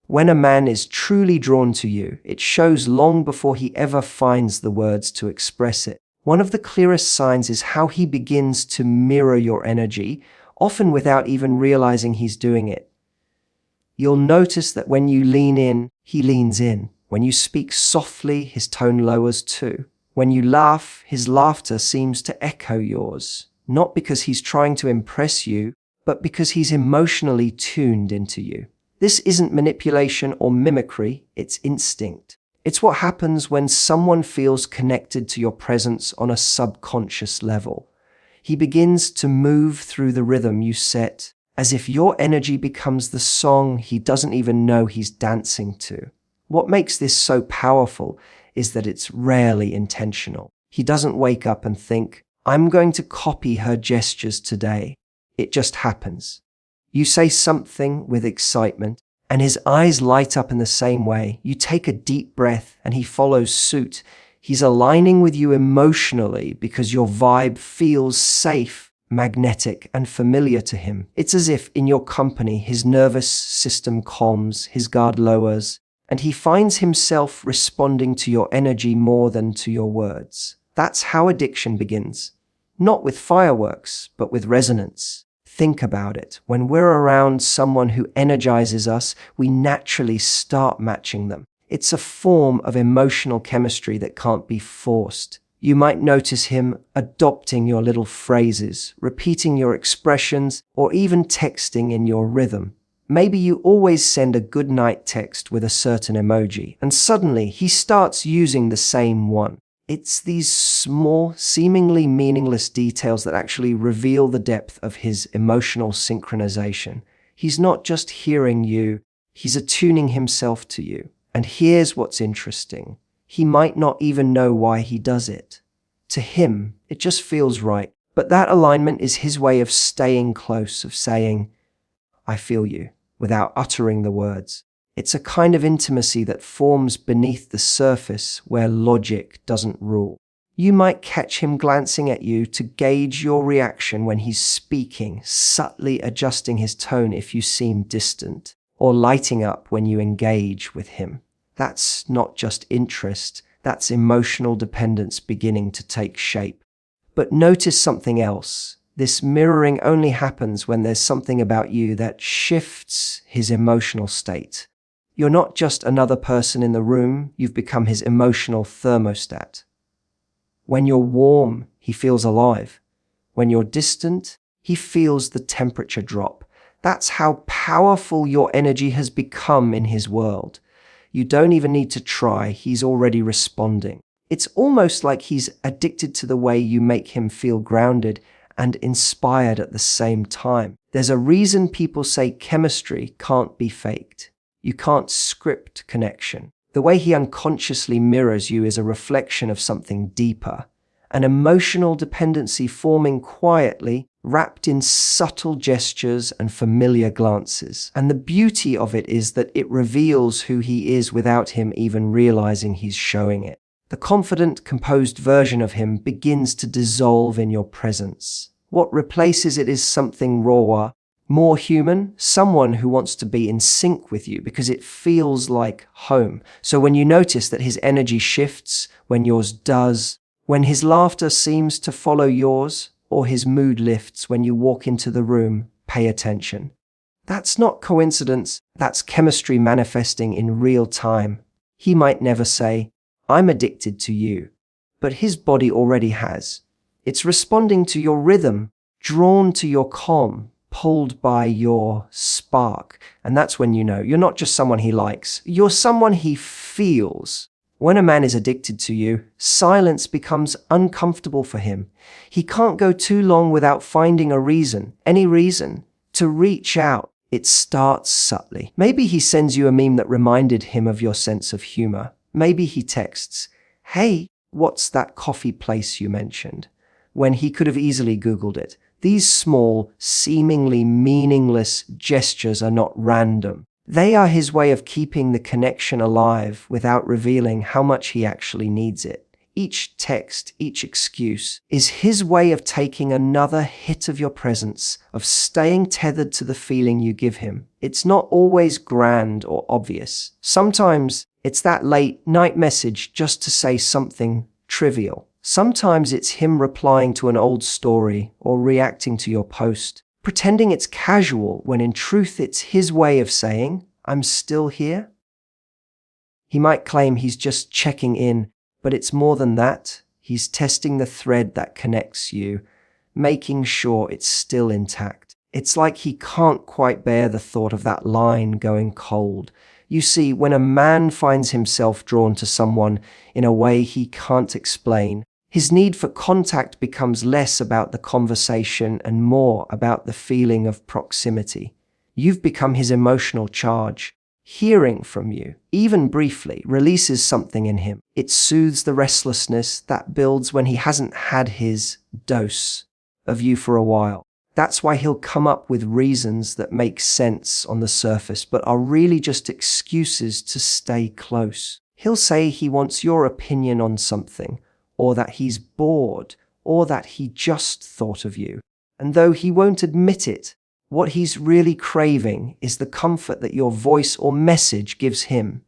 When a man is truly drawn to you, it shows long before he ever finds the words to express it. One of the clearest signs is how he begins to mirror your energy, often without even realizing he's doing it. You'll notice that when you lean in, he leans in. When you speak softly, his tone lowers too. When you laugh, his laughter seems to echo yours, not because he's trying to impress you, but because he's emotionally tuned into you. This isn't manipulation or mimicry, it's instinct. It's what happens when someone feels connected to your presence on a subconscious level. He begins to move through the rhythm you set, as if your energy becomes the song he doesn't even know he's dancing to. What makes this so powerful is that it's rarely intentional. He doesn't wake up and think, I'm going to copy her gestures today. It just happens. You say something with excitement, and his eyes light up in the same way. You take a deep breath, and he follows suit. He's aligning with you emotionally because your vibe feels safe, magnetic, and familiar to him. It's as if in your company, his nervous system calms, his guard lowers, and he finds himself responding to your energy more than to your words. That's how addiction begins. Not with fireworks, but with resonance. Think about it. When we're around someone who energizes us, we naturally start matching them. It's a form of emotional chemistry that can't be forced. You might notice him adopting your little phrases, repeating your expressions, or even texting in your rhythm. Maybe you always send a good night text with a certain emoji, and suddenly he starts using the same one. It's these small, seemingly meaningless details that actually reveal the depth of his emotional synchronization. He's not just hearing you, he's attuning himself to you. And here's what's interesting. He might not even know why he does it. To him, it just feels right. But that alignment is his way of staying close, of saying, I feel you, without uttering the words. It's a kind of intimacy that forms beneath the surface where logic doesn't rule. You might catch him glancing at you to gauge your reaction when he's speaking, subtly adjusting his tone if you seem distant, or lighting up when you engage with him. That's not just interest, that's emotional dependence beginning to take shape. But notice something else. This mirroring only happens when there's something about you that shifts his emotional state. You're not just another person in the room, you've become his emotional thermostat. When you're warm, he feels alive. When you're distant, he feels the temperature drop. That's how powerful your energy has become in his world. You don't even need to try, he's already responding. It's almost like he's addicted to the way you make him feel grounded and inspired at the same time. There's a reason people say chemistry can't be faked. You can't script connection. The way he unconsciously mirrors you is a reflection of something deeper, an emotional dependency forming quietly, wrapped in subtle gestures and familiar glances. And the beauty of it is that it reveals who he is without him even realizing he's showing it. The confident, composed version of him begins to dissolve in your presence. What replaces it is something rawer, more human, someone who wants to be in sync with you because it feels like home. So when you notice that his energy shifts, when yours does, when his laughter seems to follow yours, or his mood lifts when you walk into the room, pay attention. That's not coincidence, that's chemistry manifesting in real time. He might never say, I'm addicted to you, but his body already has. It's responding to your rhythm, drawn to your calm, pulled by your spark. And that's when you know you're not just someone he likes, you're someone he feels. When a man is addicted to you, silence becomes uncomfortable for him. He can't go too long without finding a reason, any reason, to reach out. It starts subtly. Maybe he sends you a meme that reminded him of your sense of humor. Maybe he texts, hey, what's that coffee place you mentioned? When he could have easily Googled it. These small, seemingly meaningless gestures are not random. They are his way of keeping the connection alive without revealing how much he actually needs it. each text, each excuse, is his way of taking another hit of your presence, of staying tethered to the feeling you give him. It's not always grand or obvious. Sometimes it's that late night message just to say something trivial. Sometimes it's him replying to an old story or reacting to your post, pretending it's casual when in truth it's his way of saying, "I'm still here." He might claim he's just checking in, but it's more than that. He's testing the thread that connects you, making sure it's still intact. It's like he can't quite bear the thought of that line going cold. You see, when a man finds himself drawn to someone in a way he can't explain, his need for contact becomes less about the conversation and more about the feeling of proximity. You've become his emotional charge. Hearing from you, even briefly, releases something in him. It soothes the restlessness that builds when he hasn't had his dose of you for a while. That's why he'll come up with reasons that make sense on the surface, but are really just excuses to stay close. He'll say he wants your opinion on something, or that he's bored, or that he just thought of you. And though he won't admit it, what he's really craving is the comfort that your voice or message gives him.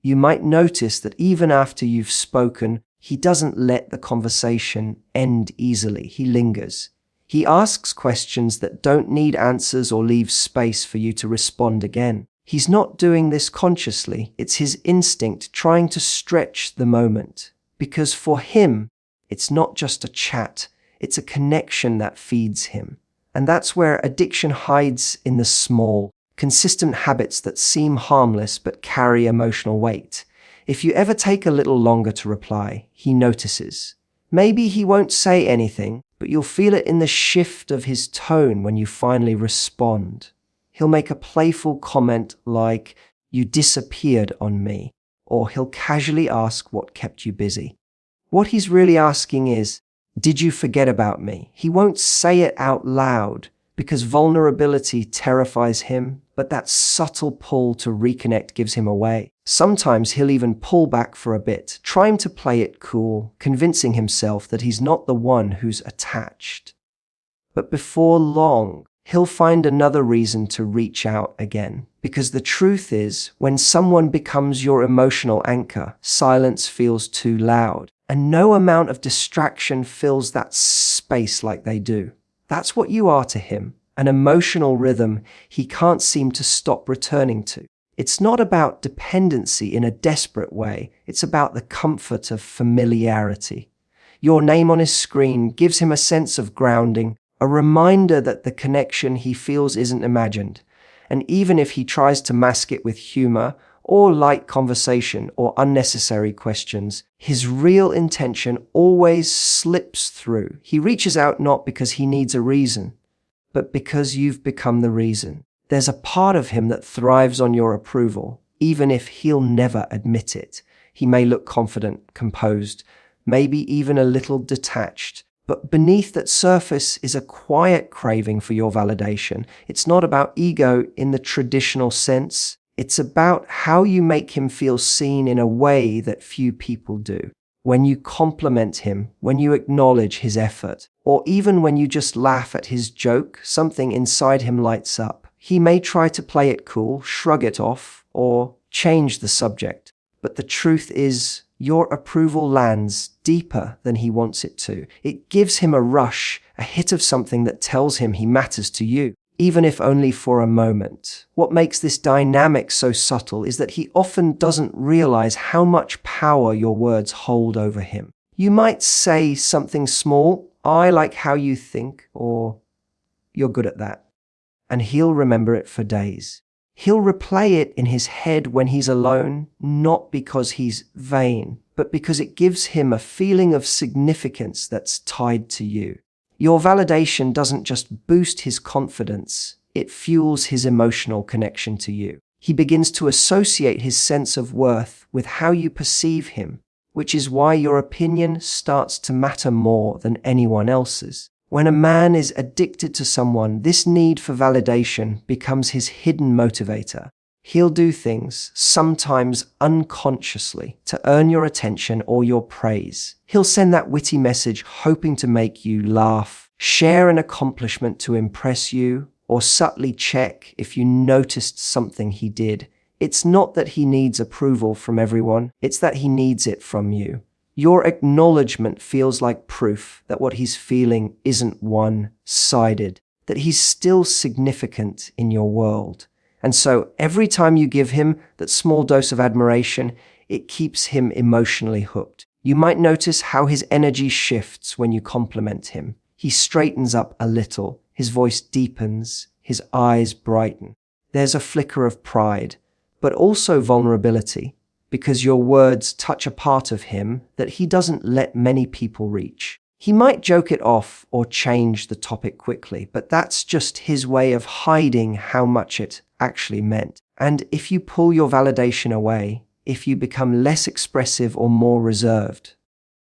You might notice that even after you've spoken, he doesn't let the conversation end easily. He lingers. He asks questions that don't need answers or leave space for you to respond again. He's not doing this consciously. It's his instinct trying to stretch the moment. Because for him, it's not just a chat. It's a connection that feeds him. And that's where addiction hides in the small, consistent habits that seem harmless but carry emotional weight. If you ever take a little longer to reply, he notices. Maybe he won't say anything, but you'll feel it in the shift of his tone when you finally respond. He'll make a playful comment like, "You disappeared on me," or he'll casually ask what kept you busy. What he's really asking is, "Did you forget about me?" He won't say it out loud because vulnerability terrifies him, but that subtle pull to reconnect gives him away. Sometimes he'll even pull back for a bit, trying to play it cool, convincing himself that he's not the one who's attached. But before long, he'll find another reason to reach out again. Because the truth is, when someone becomes your emotional anchor, silence feels too loud. And no amount of distraction fills that space like they do. That's what you are to him, an emotional rhythm he can't seem to stop returning to. It's not about dependency in a desperate way. It's about the comfort of familiarity. Your name on his screen gives him a sense of grounding, a reminder that the connection he feels isn't imagined. And even if he tries to mask it with humor, or light conversation or unnecessary questions, his real intention always slips through. He reaches out not because he needs a reason, but because you've become the reason. There's a part of him that thrives on your approval, even if he'll never admit it. He may look confident, composed, maybe even a little detached, but beneath that surface is a quiet craving for your validation. It's not about ego in the traditional sense. It's about how you make him feel seen in a way that few people do. When you compliment him, when you acknowledge his effort, or even when you just laugh at his joke, something inside him lights up. He may try to play it cool, shrug it off, or change the subject. But the truth is, your approval lands deeper than he wants it to. It gives him a rush, a hit of something that tells him he matters to you, even if only for a moment. What makes this dynamic so subtle is that he often doesn't realize how much power your words hold over him. You might say something small, "I like how you think," or "You're good at that," and he'll remember it for days. He'll replay it in his head when he's alone, not because he's vain, but because it gives him a feeling of significance that's tied to you. Your validation doesn't just boost his confidence, it fuels his emotional connection to you. He begins to associate his sense of worth with how you perceive him, which is why your opinion starts to matter more than anyone else's. When a man is addicted to someone, this need for validation becomes his hidden motivator. He'll do things, sometimes unconsciously, to earn your attention or your praise. He'll send that witty message hoping to make you laugh, share an accomplishment to impress you, or subtly check if you noticed something he did. It's not that he needs approval from everyone, it's that he needs it from you. Your acknowledgement feels like proof that what he's feeling isn't one-sided, that he's still significant in your world. And so every time you give him that small dose of admiration, it keeps him emotionally hooked. You might notice how his energy shifts when you compliment him. He straightens up a little, his voice deepens, his eyes brighten. There's a flicker of pride, but also vulnerability, because your words touch a part of him that he doesn't let many people reach. He might joke it off or change the topic quickly, but that's just his way of hiding how much it actually meant. And if you pull your validation away, if you become less expressive or more reserved,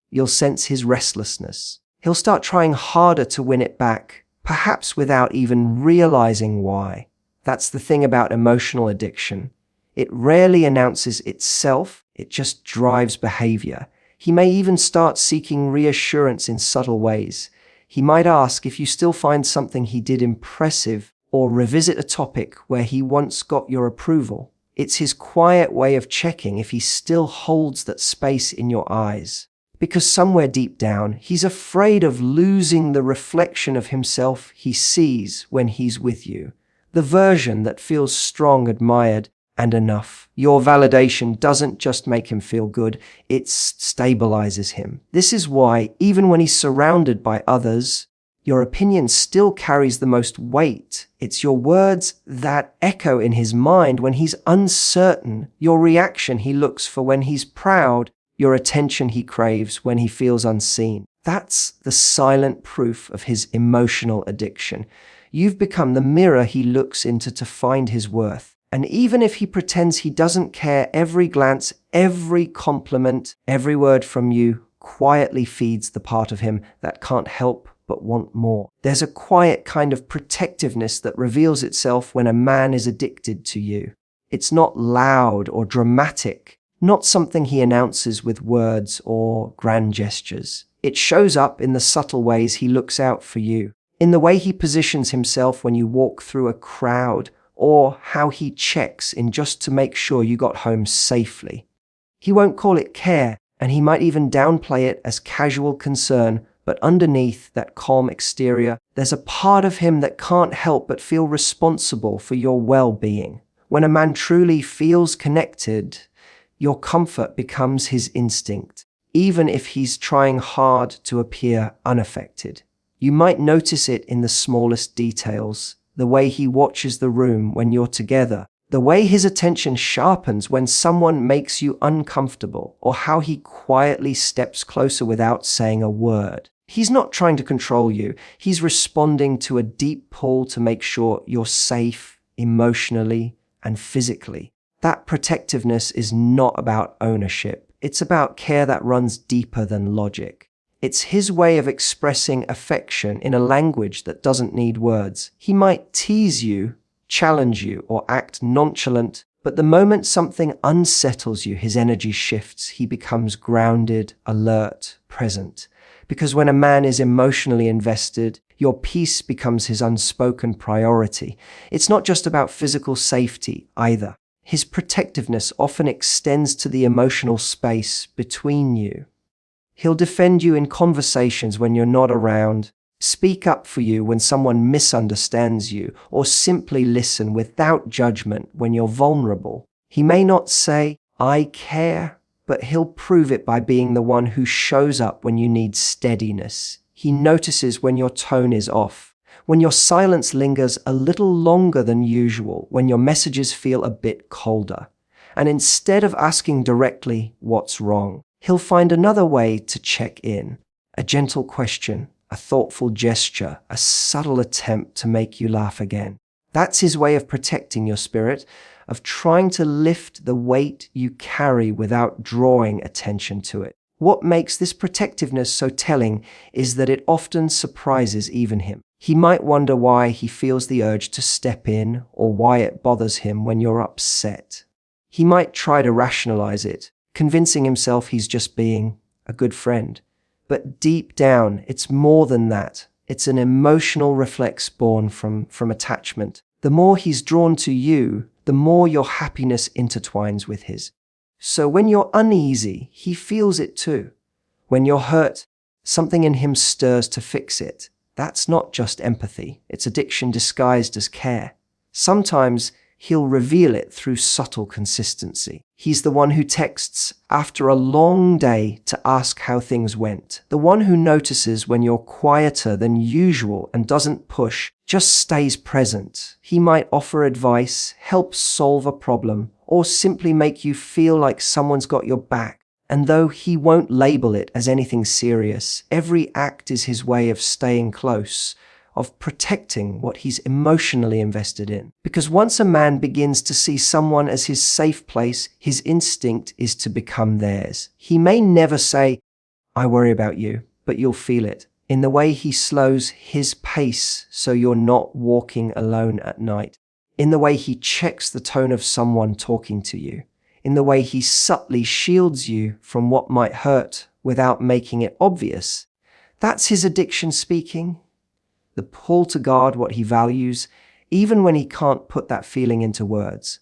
you'll sense his restlessness. He'll start trying harder to win it back, perhaps without even realizing why. That's the thing about emotional addiction. It rarely announces itself, it just drives behavior. He may even start seeking reassurance in subtle ways. He might ask if you still find something he did impressive, or revisit a topic where he once got your approval. It's his quiet way of checking if he still holds that space in your eyes. Because somewhere deep down, he's afraid of losing the reflection of himself he sees when he's with you. The version that feels strong, admired, and enough. Your validation doesn't just make him feel good, it stabilizes him. This is why, even when he's surrounded by others, your opinion still carries the most weight. It's your words that echo in his mind when he's uncertain, your reaction he looks for when he's proud, your attention he craves when he feels unseen. That's the silent proof of his emotional addiction. You've become the mirror he looks into to find his worth. And even if he pretends he doesn't care, every glance, every compliment, every word from you quietly feeds the part of him that can't help but want more. There's a quiet kind of protectiveness that reveals itself when a man is addicted to you. It's not loud or dramatic, not something he announces with words or grand gestures. It shows up in the subtle ways he looks out for you, in the way he positions himself when you walk through a crowd, or how he checks in just to make sure you got home safely. He won't call it care, and he might even downplay it as casual concern, but underneath that calm exterior, there's a part of him that can't help but feel responsible for your well-being. When a man truly feels connected, your comfort becomes his instinct, even if he's trying hard to appear unaffected. You might notice it in the smallest details, the way he watches the room when you're together, the way his attention sharpens when someone makes you uncomfortable, or how he quietly steps closer without saying a word. He's not trying to control you. He's responding to a deep pull to make sure you're safe emotionally and physically. That protectiveness is not about ownership. It's about care that runs deeper than logic. It's his way of expressing affection in a language that doesn't need words. He might tease you, challenge you, or act nonchalant, but the moment something unsettles you, his energy shifts. He becomes grounded, alert, present. Because when a man is emotionally invested, your peace becomes his unspoken priority. It's not just about physical safety either. His protectiveness often extends to the emotional space between you. He'll defend you in conversations when you're not around, speak up for you when someone misunderstands you, or simply listen without judgment when you're vulnerable. He may not say, "I care," but he'll prove it by being the one who shows up when you need steadiness. He notices when your tone is off, when your silence lingers a little longer than usual, when your messages feel a bit colder. And instead of asking directly, "What's wrong?" he'll find another way to check in. A gentle question, a thoughtful gesture, a subtle attempt to make you laugh again. That's his way of protecting your spirit, of trying to lift the weight you carry without drawing attention to it. What makes this protectiveness so telling is that it often surprises even him. He might wonder why he feels the urge to step in or why it bothers him when you're upset. He might try to rationalize it, convincing himself he's just being a good friend. But deep down, it's more than that. It's an emotional reflex born from attachment. The more he's drawn to you, the more your happiness intertwines with his. So when you're uneasy, he feels it too. When you're hurt, something in him stirs to fix it. That's not just empathy, it's addiction disguised as care. Sometimes he'll reveal it through subtle consistency. He's the one who texts after a long day to ask how things went. The one who notices when you're quieter than usual and doesn't push, just stays present. He might offer advice, help solve a problem, or simply make you feel like someone's got your back. And though he won't label it as anything serious, every act is his way of staying close, of protecting what he's emotionally invested in. Because once a man begins to see someone as his safe place, his instinct is to become theirs. He may never say, "I worry about you," but you'll feel it in the way he slows his pace so you're not walking alone at night, in the way he checks the tone of someone talking to you, in the way he subtly shields you from what might hurt without making it obvious. That's his addiction speaking. The pull to guard what he values, even when he can't put that feeling into words.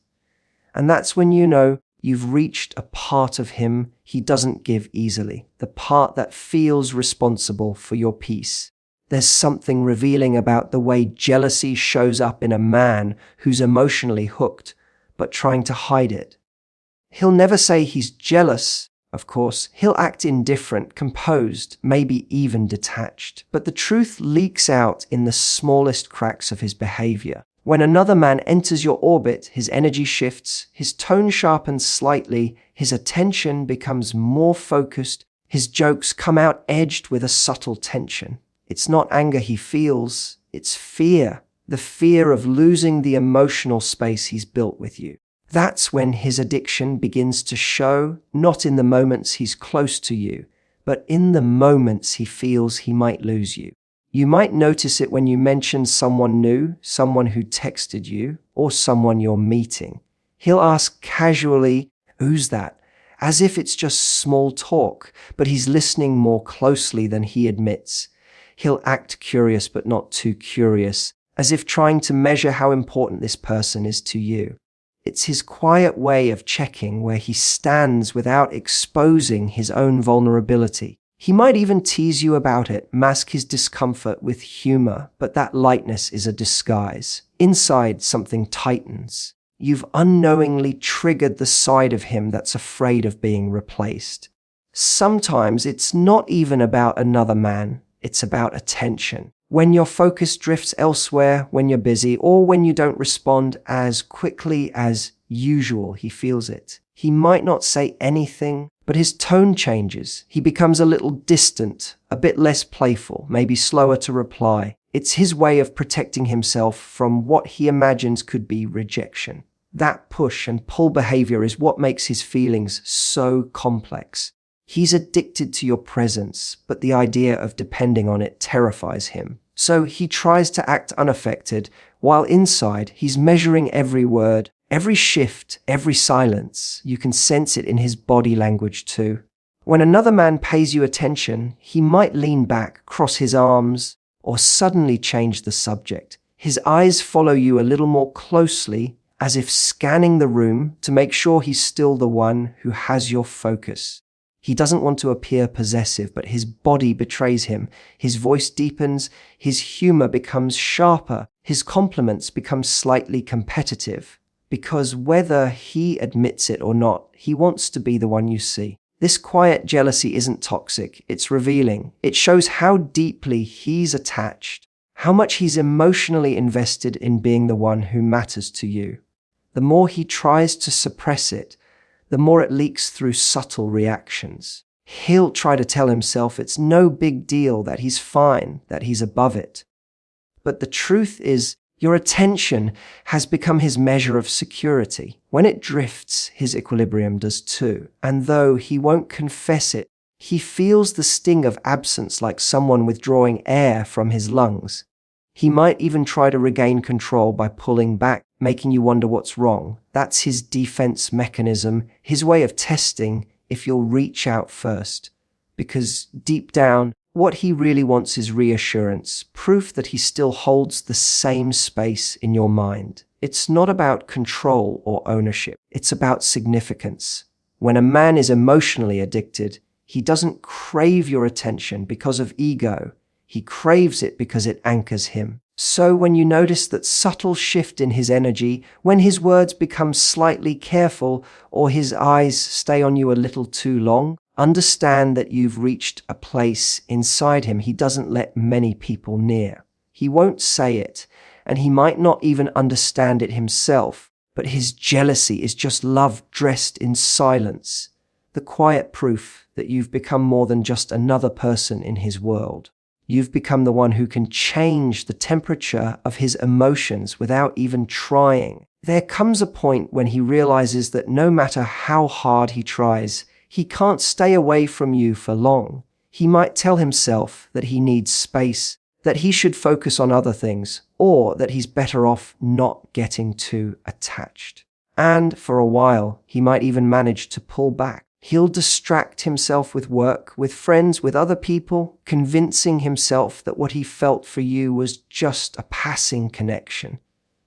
And that's when you know you've reached a part of him he doesn't give easily, the part that feels responsible for your peace. There's something revealing about the way jealousy shows up in a man who's emotionally hooked, but trying to hide it. He'll never say he's jealous, of course. He'll act indifferent, composed, maybe even detached. But the truth leaks out in the smallest cracks of his behavior. When another man enters your orbit, his energy shifts, his tone sharpens slightly, his attention becomes more focused, his jokes come out edged with a subtle tension. It's not anger he feels, it's fear. The fear of losing the emotional space he's built with you. That's when his addiction begins to show, not in the moments he's close to you, but in the moments he feels he might lose you. You might notice it when you mention someone new, someone who texted you, or someone you're meeting. He'll ask casually, "Who's that?" as if it's just small talk, but he's listening more closely than he admits. He'll act curious but not too curious, as if trying to measure how important this person is to you. It's his quiet way of checking where he stands without exposing his own vulnerability. He might even tease you about it, mask his discomfort with humor, but that lightness is a disguise. Inside, something tightens. You've unknowingly triggered the side of him that's afraid of being replaced. Sometimes it's not even about another man, it's about attention. When your focus drifts elsewhere, when you're busy, or when you don't respond as quickly as usual, he feels it. He might not say anything, but his tone changes. He becomes a little distant, a bit less playful, maybe slower to reply. It's his way of protecting himself from what he imagines could be rejection. That push and pull behavior is what makes his feelings so complex. He's addicted to your presence, but the idea of depending on it terrifies him. So he tries to act unaffected, while inside he's measuring every word, every shift, every silence. You can sense it in his body language too. When another man pays you attention, he might lean back, cross his arms, or suddenly change the subject. His eyes follow you a little more closely, as if scanning the room to make sure he's still the one who has your focus. He doesn't want to appear possessive, but his body betrays him. His voice deepens, his humor becomes sharper, his compliments become slightly competitive. Because whether he admits it or not, he wants to be the one you see. This quiet jealousy isn't toxic, it's revealing. It shows how deeply he's attached, how much he's emotionally invested in being the one who matters to you. The more he tries to suppress it, the more it leaks through subtle reactions. He'll try to tell himself it's no big deal, that he's fine, that he's above it. But the truth is, your attention has become his measure of security. When it drifts, his equilibrium does too. And though he won't confess it, he feels the sting of absence like someone withdrawing air from his lungs. He might even try to regain control by pulling back, making you wonder what's wrong. That's his defense mechanism, his way of testing if you'll reach out first. Because deep down, what he really wants is reassurance, proof that he still holds the same space in your mind. It's not about control or ownership. It's about significance. When a man is emotionally addicted, he doesn't crave your attention because of ego. He craves it because it anchors him. So when you notice that subtle shift in his energy, when his words become slightly careful or his eyes stay on you a little too long, understand that you've reached a place inside him he doesn't let many people near. He won't say it, and he might not even understand it himself, but his jealousy is just love dressed in silence, the quiet proof that you've become more than just another person in his world. You've become the one who can change the temperature of his emotions without even trying. There comes a point when he realizes that no matter how hard he tries, he can't stay away from you for long. He might tell himself that he needs space, that he should focus on other things, or that he's better off not getting too attached. And for a while, he might even manage to pull back. He'll distract himself with work, with friends, with other people, convincing himself that what he felt for you was just a passing connection.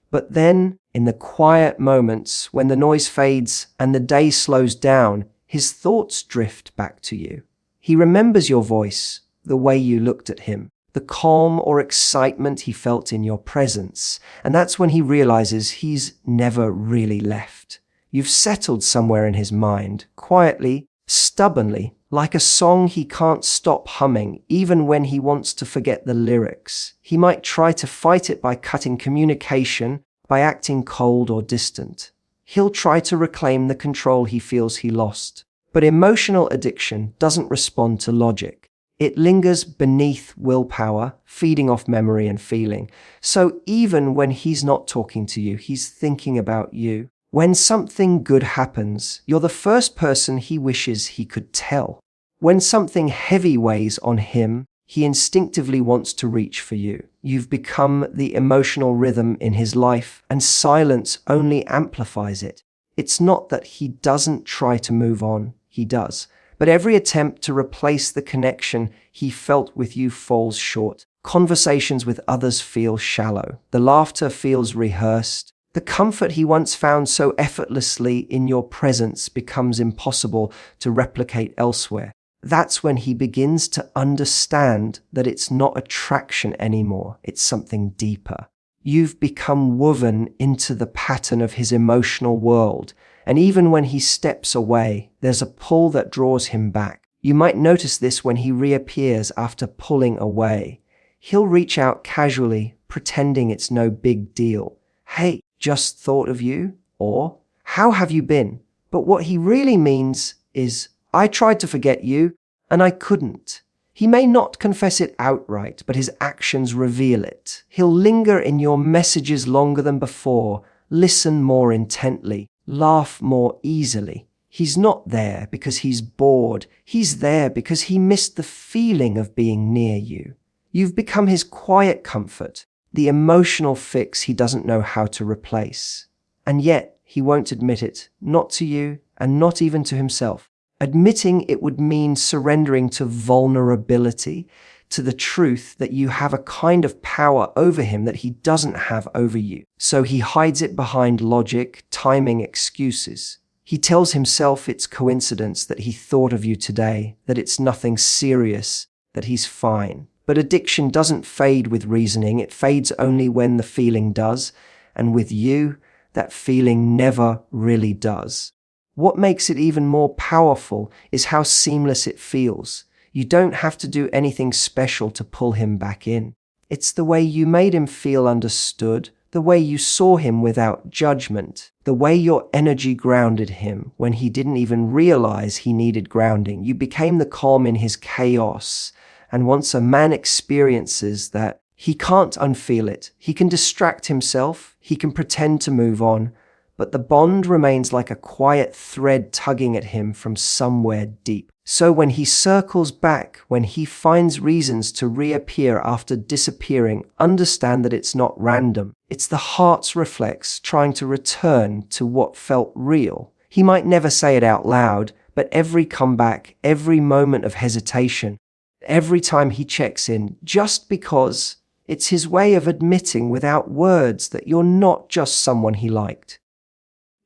But then, in the quiet moments, when the noise fades and the day slows down, his thoughts drift back to you. He remembers your voice, the way you looked at him, the calm or excitement he felt in your presence, and that's when he realizes he's never really left. You've settled somewhere in his mind, quietly, stubbornly, like a song he can't stop humming, even when he wants to forget the lyrics. He might try to fight it by cutting communication, by acting cold or distant. He'll try to reclaim the control he feels he lost. But emotional addiction doesn't respond to logic. It lingers beneath willpower, feeding off memory and feeling. So even when he's not talking to you, he's thinking about you. When something good happens, you're the first person he wishes he could tell. When something heavy weighs on him, he instinctively wants to reach for you. You've become the emotional rhythm in his life, and silence only amplifies it. It's not that he doesn't try to move on, he does. But every attempt to replace the connection he felt with you falls short. Conversations with others feel shallow. The laughter feels rehearsed. The comfort he once found so effortlessly in your presence becomes impossible to replicate elsewhere. That's when he begins to understand that it's not attraction anymore, it's something deeper. You've become woven into the pattern of his emotional world, and even when he steps away, there's a pull that draws him back. You might notice this when he reappears after pulling away. He'll reach out casually, pretending it's no big deal. Hey, just thought of you, or how have you been? But what he really means is, I tried to forget you, and I couldn't. He may not confess it outright, but his actions reveal it. He'll linger in your messages longer than before, listen more intently, laugh more easily. He's not there because he's bored. He's there because he missed the feeling of being near you. You've become his quiet comfort, the emotional fix he doesn't know how to replace. And yet, he won't admit it, not to you, and not even to himself. Admitting it would mean surrendering to vulnerability, to the truth that you have a kind of power over him that he doesn't have over you. So he hides it behind logic, timing, excuses. He tells himself it's coincidence that he thought of you today, that it's nothing serious, that he's fine. But addiction doesn't fade with reasoning, it fades only when the feeling does, and with you, that feeling never really does. What makes it even more powerful is how seamless it feels. You don't have to do anything special to pull him back in. It's the way you made him feel understood, the way you saw him without judgment, the way your energy grounded him when he didn't even realize he needed grounding. You became the calm in his chaos. And once a man experiences that, he can't unfeel it. He can distract himself, he can pretend to move on, but the bond remains like a quiet thread tugging at him from somewhere deep. So when he circles back, when he finds reasons to reappear after disappearing, understand that it's not random. It's the heart's reflex trying to return to what felt real. He might never say it out loud, but every comeback, every moment of hesitation, every time he checks in, just because it's his way of admitting without words that you're not just someone he liked.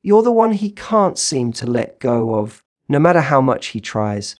You're the one he can't seem to let go of, no matter how much he tries.